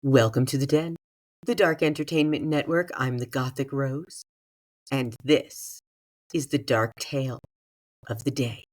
Welcome to the Den, the Dark Entertainment Network. I'm the Gothic Rose, and this is the dark tale of the day.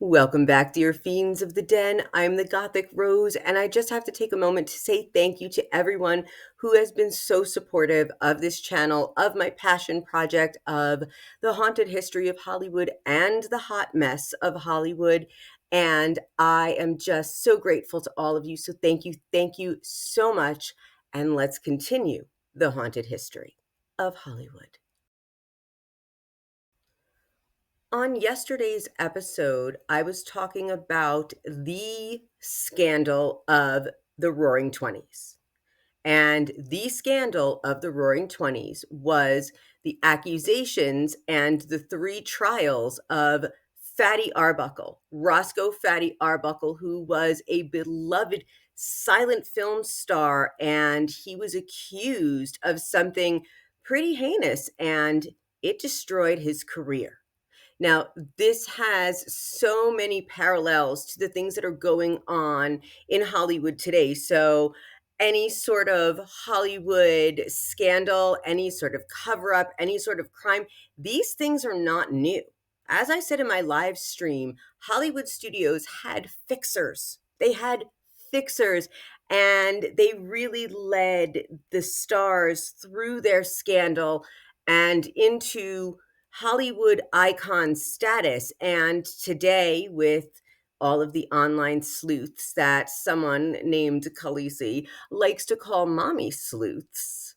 Welcome back, dear fiends of the Den. I'm the Gothic Rose, and I just have to take a moment to say thank you to everyone who has been so supportive of this channel, of my passion project, of the haunted history of Hollywood and the hot mess of Hollywood. And I am just so grateful to all of you. So thank you so much. And let's continue the haunted history of Hollywood. On yesterday's episode, I was talking about the scandal of the Roaring Twenties. And the scandal of the Roaring Twenties was the accusations and the three trials of Fatty Arbuckle, Roscoe Fatty Arbuckle, who was a beloved silent film star, and he was accused of something pretty heinous, and it destroyed his career. Now, this has so many parallels to the things that are going on in Hollywood today. So, any sort of Hollywood scandal, any sort of cover up, any sort of crime, these things are not new. As I said in my live stream, Hollywood studios had fixers. They had fixers, and they really led the stars through their scandal and into Hollywood icon status. And today, with all of the online sleuths that someone named Khaleesi likes to call mommy sleuths,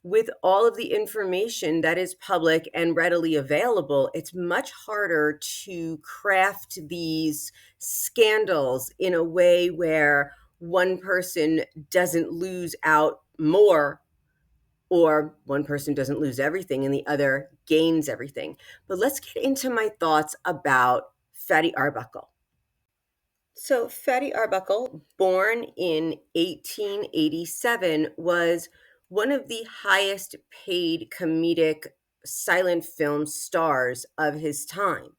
with all of the information that is public and readily available, it's much harder to craft these scandals in a way where one person doesn't lose out more, or one person doesn't lose everything and the other gains everything. But let's get into my thoughts about Fatty Arbuckle. So, Fatty Arbuckle, born in 1887, was one of the highest paid comedic silent film stars of his time.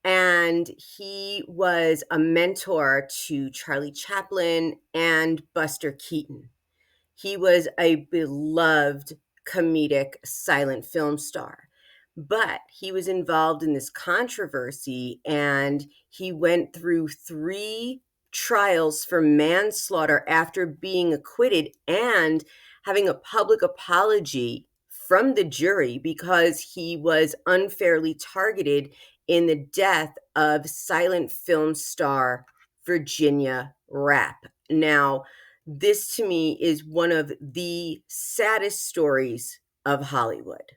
And he was a mentor to Charlie Chaplin and Buster Keaton. He was a beloved comedic silent film star, but he was involved in this controversy, and he went through three trials for manslaughter after being acquitted and having a public apology from the jury because he was unfairly targeted in the death of silent film star Virginia Rappe. Now, this to me is one of the saddest stories of Hollywood.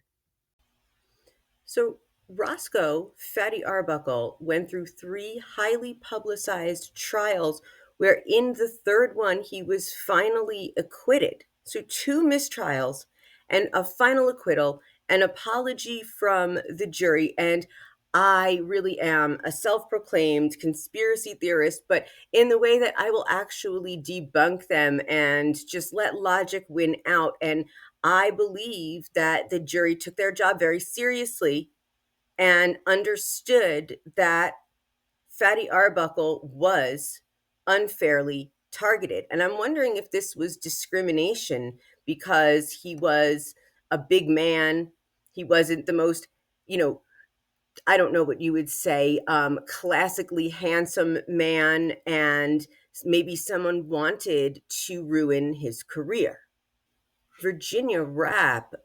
So, Roscoe Fatty Arbuckle went through three highly publicized trials, where in the third one he was finally acquitted. So, two mistrials and a final acquittal, an apology from the jury. And I really am a self proclaimed conspiracy theorist, but in the way that I will actually debunk them and just let logic win out. And I believe that the jury took their job very seriously and understood that Fatty Arbuckle was unfairly targeted. And I'm wondering if this was discrimination because he was a big man. He wasn't the most, you know, I don't know what you would say, classically handsome man, and maybe someone wanted to ruin his career. Virginia Rappe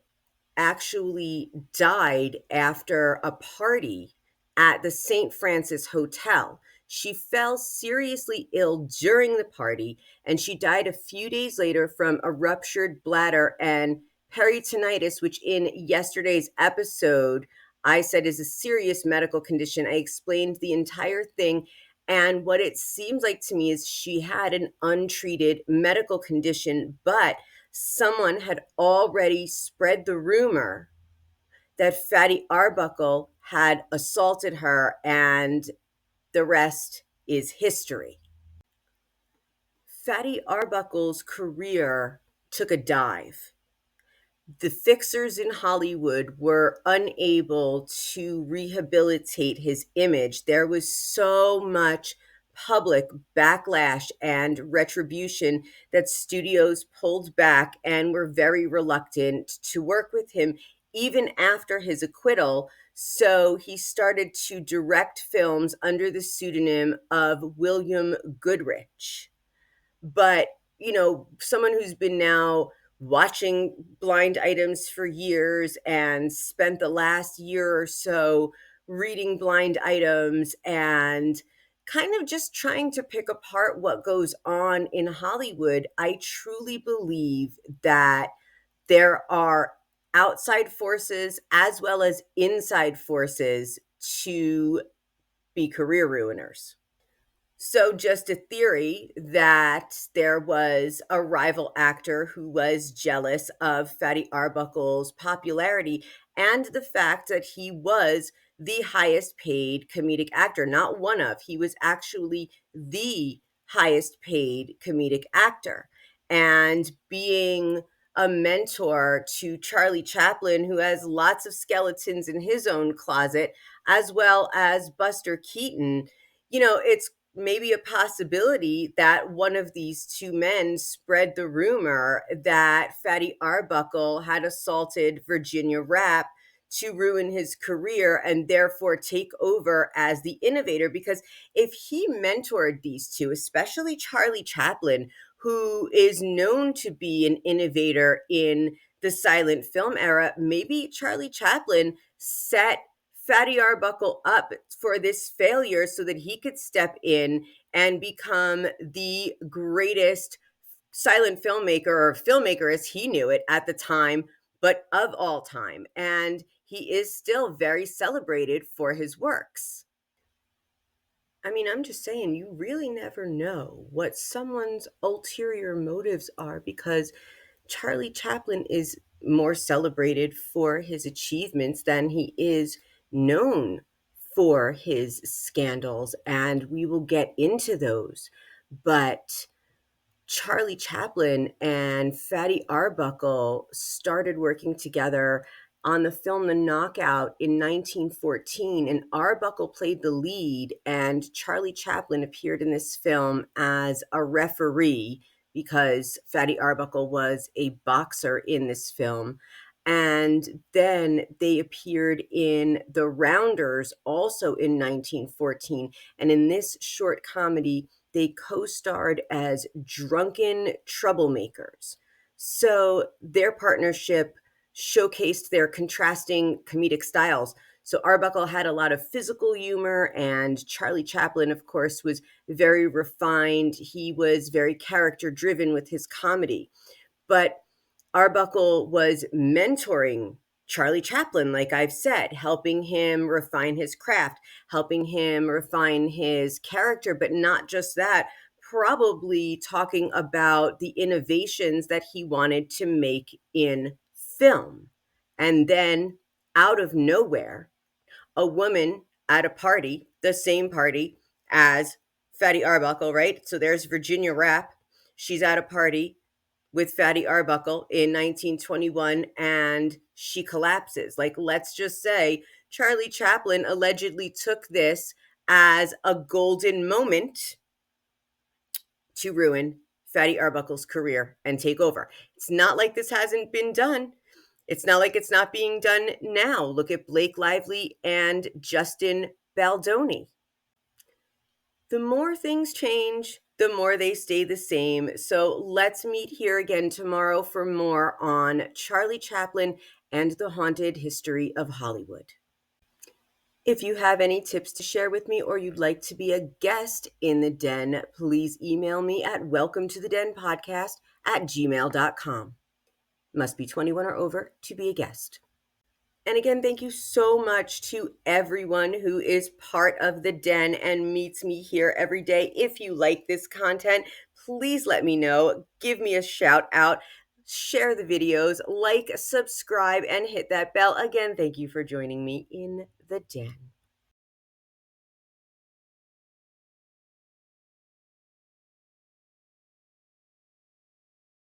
actually died after a party at the St. Francis Hotel. She fell seriously ill during the party, and she died a few days later from a ruptured bladder and peritonitis, which in yesterday's episode I said is a serious medical condition. I explained the entire thing. And what it seems like to me is she had an untreated medical condition, but someone had already spread the rumor that Fatty Arbuckle had assaulted her, and the rest is history. Fatty Arbuckle's career took a dive. The fixers in Hollywood were unable to rehabilitate his image. There was so much public backlash and retribution that studios pulled back and were very reluctant to work with him even after his acquittal. So he started to direct films under the pseudonym of William Goodrich. But, someone who's been now watching blind items for years and spent the last year or so reading blind items and kind of just trying to pick apart what goes on in Hollywood, I truly believe that there are outside forces as well as inside forces to be career ruiners. So, just a theory that there was a rival actor who was jealous of Fatty Arbuckle's popularity and the fact that he was the highest paid comedic actor. Not one of, he was actually the highest paid comedic actor. And being a mentor to Charlie Chaplin, who has lots of skeletons in his own closet, as well as Buster Keaton, it's maybe a possibility that one of these two men spread the rumor that Fatty Arbuckle had assaulted Virginia Rapp to ruin his career and therefore take over as the innovator. Because if he mentored these two, especially Charlie Chaplin, who is known to be an innovator in the silent film era, maybe Charlie Chaplin set Fatty Arbuckle up for this failure so that he could step in and become the greatest silent filmmaker, or filmmaker as he knew it at the time, but of all time. And he is still very celebrated for his works. I mean, I'm just saying, you really never know what someone's ulterior motives are, because Charlie Chaplin is more celebrated for his achievements than he is known for his scandals, and we will get into those. But Charlie Chaplin and Fatty Arbuckle started working together on the film The Knockout in 1914, and Arbuckle played the lead, and Charlie Chaplin appeared in this film as a referee because Fatty Arbuckle was a boxer in this film. And then they appeared in The Rounders also in 1914. And in this short comedy, they co-starred as drunken troublemakers. So their partnership showcased their contrasting comedic styles. So Arbuckle had a lot of physical humor, and Charlie Chaplin, of course, was very refined. He was very character driven with his comedy. But Arbuckle was mentoring Charlie Chaplin, like I've said, helping him refine his craft, helping him refine his character, but not just that, probably talking about the innovations that he wanted to make in film. And then, out of nowhere, a woman at a party, the same party as Fatty Arbuckle, right? So there's Virginia Rapp. She's at a party with Fatty Arbuckle in 1921, and she collapses. Like, let's just say Charlie Chaplin allegedly took this as a golden moment to ruin Fatty Arbuckle's career and take over. It's not like this hasn't been done. It's not like it's not being done now. Look at Blake Lively and Justin Baldoni. The more things change, the more they stay the same. So let's meet here again tomorrow for more on Charlie Chaplin and the haunted history of Hollywood. If you have any tips to share with me, or you'd like to be a guest in the den, please email me at welcometothedenpodcast@gmail.com. Must be 21 or over to be a guest. And again, thank you so much to everyone who is part of the den and meets me here every day. If you like this content, please let me know. Give me a shout out. Share the videos, like, subscribe, and hit that bell. Again, thank you for joining me in the den.